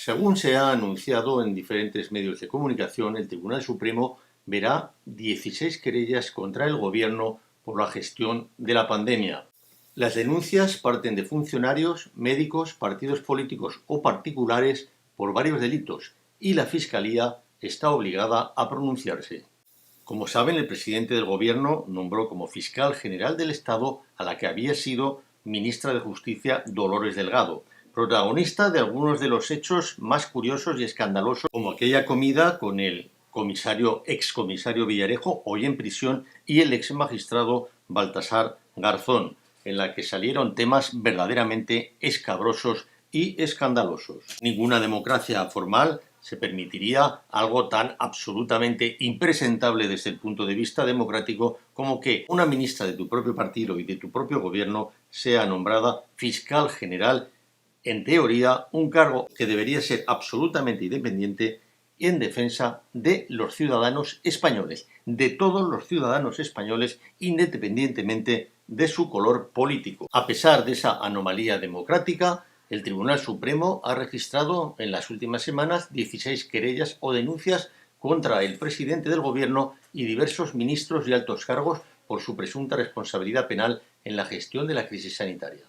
Según se ha anunciado en diferentes medios de comunicación, el Tribunal Supremo verá 16 querellas contra el Gobierno por la gestión de la pandemia. Las denuncias parten de funcionarios, médicos, partidos políticos o particulares por varios delitos y la Fiscalía está obligada a pronunciarse. Como saben, el presidente del Gobierno nombró como fiscal general del Estado a la que había sido ministra de Justicia Dolores Delgado, protagonista de algunos de los hechos más curiosos y escandalosos, como aquella comida con el excomisario Villarejo, hoy en prisión, y el ex magistrado Baltasar Garzón, en la que salieron temas verdaderamente escabrosos y escandalosos. Ninguna democracia formal se permitiría algo tan absolutamente impresentable desde el punto de vista democrático como que una ministra de tu propio partido y de tu propio gobierno sea nombrada fiscal general, en teoría un cargo que debería ser absolutamente independiente en defensa de los ciudadanos españoles, de todos los ciudadanos españoles, independientemente de su color político. A pesar de esa anomalía democrática, el Tribunal Supremo ha registrado en las últimas semanas 16 querellas o denuncias contra el presidente del Gobierno y diversos ministros y altos cargos por su presunta responsabilidad penal en la gestión de la crisis sanitaria.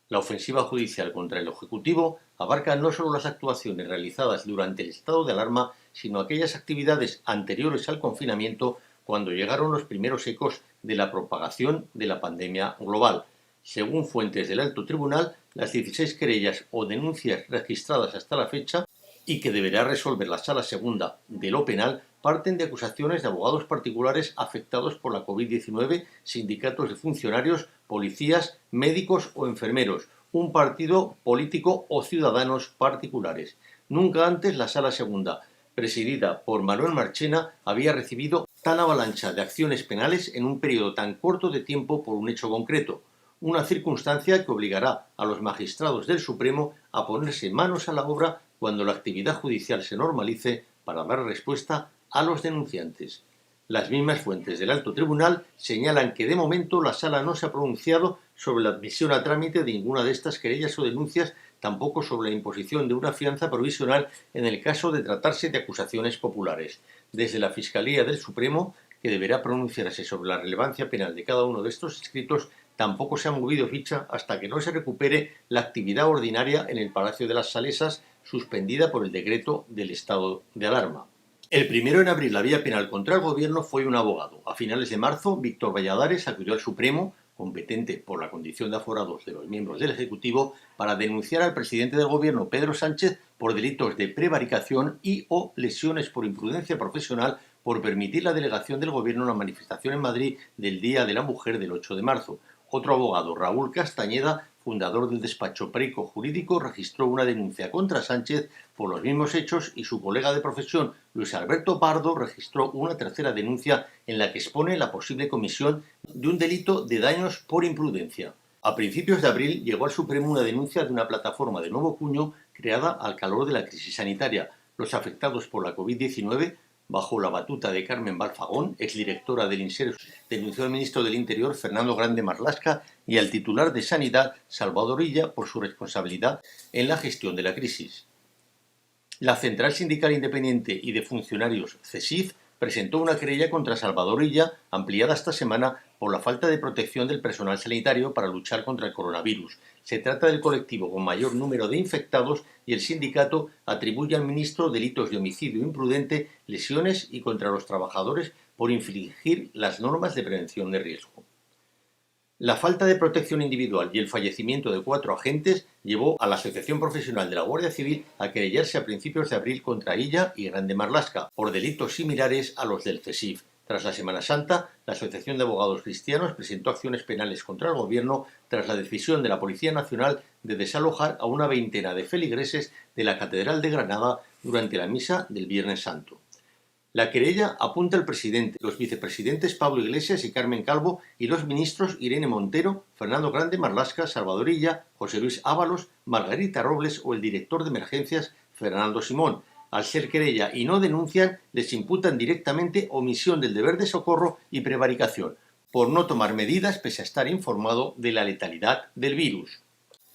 La ofensiva judicial contra el Ejecutivo abarca no solo las actuaciones realizadas durante el estado de alarma, sino aquellas actividades anteriores al confinamiento cuando llegaron los primeros ecos de la propagación de la pandemia global. Según fuentes del alto tribunal, las 16 querellas o denuncias registradas hasta la fecha y que deberá resolver la Sala Segunda de lo Penal parten de acusaciones de abogados particulares afectados por la COVID-19, sindicatos de funcionarios, policías, médicos o enfermeros, un partido político o ciudadanos particulares. Nunca antes la Sala Segunda, presidida por Manuel Marchena, había recibido tal avalancha de acciones penales en un periodo tan corto de tiempo por un hecho concreto, una circunstancia que obligará a los magistrados del Supremo a ponerse manos a la obra cuando la actividad judicial se normalice para dar respuesta a los denunciantes. Las mismas fuentes del alto tribunal señalan que de momento la sala no se ha pronunciado sobre la admisión a trámite de ninguna de estas querellas o denuncias, tampoco sobre la imposición de una fianza provisional en el caso de tratarse de acusaciones populares. Desde la Fiscalía del Supremo, que deberá pronunciarse sobre la relevancia penal de cada uno de estos escritos, tampoco se ha movido ficha hasta que no se recupere la actividad ordinaria en el Palacio de las Salesas, suspendida por el decreto del estado de alarma. El primero en abrir la vía penal contra el Gobierno fue un abogado. A finales de marzo, Víctor Valladares acudió al Supremo, competente por la condición de aforados de los miembros del Ejecutivo, para denunciar al presidente del Gobierno, Pedro Sánchez, por delitos de prevaricación y o lesiones por imprudencia profesional por permitir la delegación del Gobierno en la manifestación en Madrid del Día de la Mujer del 8 de marzo. Otro abogado, Raúl Castañeda, fundador del despacho Perico Jurídico, registró una denuncia contra Sánchez por los mismos hechos y su colega de profesión, Luis Alberto Pardo, registró una tercera denuncia en la que expone la posible comisión de un delito de daños por imprudencia. A principios de abril llegó al Supremo una denuncia de una plataforma de nuevo cuño creada al calor de la crisis sanitaria. Los afectados por la COVID-19, bajo la batuta de Carmen Balfagón, exdirectora del INSER, denunció al ministro del Interior, Fernando Grande Marlaska, y al titular de Sanidad, Salvador Illa, por su responsabilidad en la gestión de la crisis. La Central Sindical Independiente y de Funcionarios, CESIF, presentó una querella contra Salvador Illa, ampliada esta semana por la falta de protección del personal sanitario para luchar contra el coronavirus. Se trata del colectivo con mayor número de infectados y el sindicato atribuye al ministro delitos de homicidio imprudente, lesiones y contra los trabajadores por infringir las normas de prevención de riesgo. La falta de protección individual y el fallecimiento de 4 agentes llevó a la Asociación Profesional de la Guardia Civil a querellarse a principios de abril contra Illa y Grande Marlaska por delitos similares a los del CESIF. Tras la Semana Santa, la Asociación de Abogados Cristianos presentó acciones penales contra el Gobierno tras la decisión de la Policía Nacional de desalojar a una veintena de feligreses de la Catedral de Granada durante la misa del Viernes Santo. La querella apunta al presidente, los vicepresidentes Pablo Iglesias y Carmen Calvo y los ministros Irene Montero, Fernando Grande Marlaska, Salvador Illa, José Luis Ábalos, Margarita Robles o el director de emergencias Fernando Simón. Al ser querella y no denuncian, les imputan directamente omisión del deber de socorro y prevaricación, por no tomar medidas pese a estar informado de la letalidad del virus.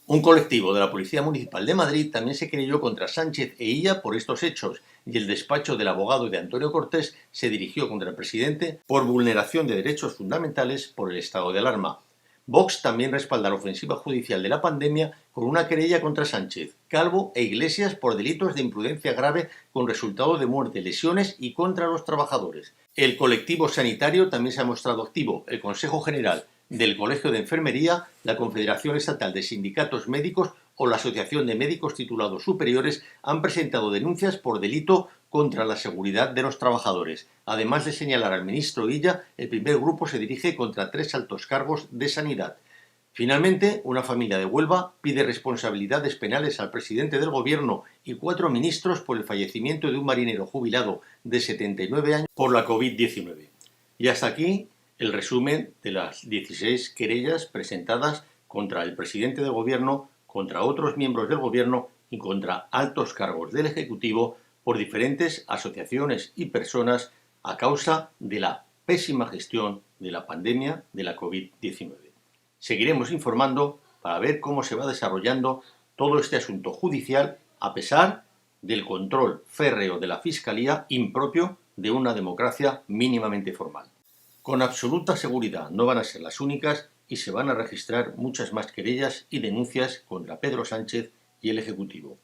Un colectivo de la Policía Municipal de Madrid también se querelló contra Sánchez e Illa por estos hechos, y el despacho del abogado de Antonio Cortés se dirigió contra el presidente por vulneración de derechos fundamentales por el estado de alarma. Vox también respalda la ofensiva judicial de la pandemia con una querella contra Sánchez, Calvo e Iglesias por delitos de imprudencia grave con resultado de muerte, lesiones y contra los trabajadores. El colectivo sanitario también se ha mostrado activo. El Consejo General del Colegio de Enfermería, la Confederación Estatal de Sindicatos Médicos o la Asociación de Médicos Titulados Superiores han presentado denuncias por delito contra la seguridad de los trabajadores. Además de señalar al ministro Illa, el primer grupo se dirige contra 3 altos cargos de sanidad. Finalmente, una familia de Huelva pide responsabilidades penales al presidente del gobierno y 4 ministros por el fallecimiento de un marinero jubilado de 79 años por la COVID-19. Y hasta aquí el resumen de las 16 querellas presentadas contra el presidente del gobierno, contra otros miembros del gobierno y contra altos cargos del Ejecutivo por diferentes asociaciones y personas a causa de la pésima gestión de la pandemia de la COVID-19. Seguiremos informando para ver cómo se va desarrollando todo este asunto judicial a pesar del control férreo de la Fiscalía impropio de una democracia mínimamente formal. Con absoluta seguridad no van a ser las únicas y se van a registrar muchas más querellas y denuncias contra Pedro Sánchez y el Ejecutivo.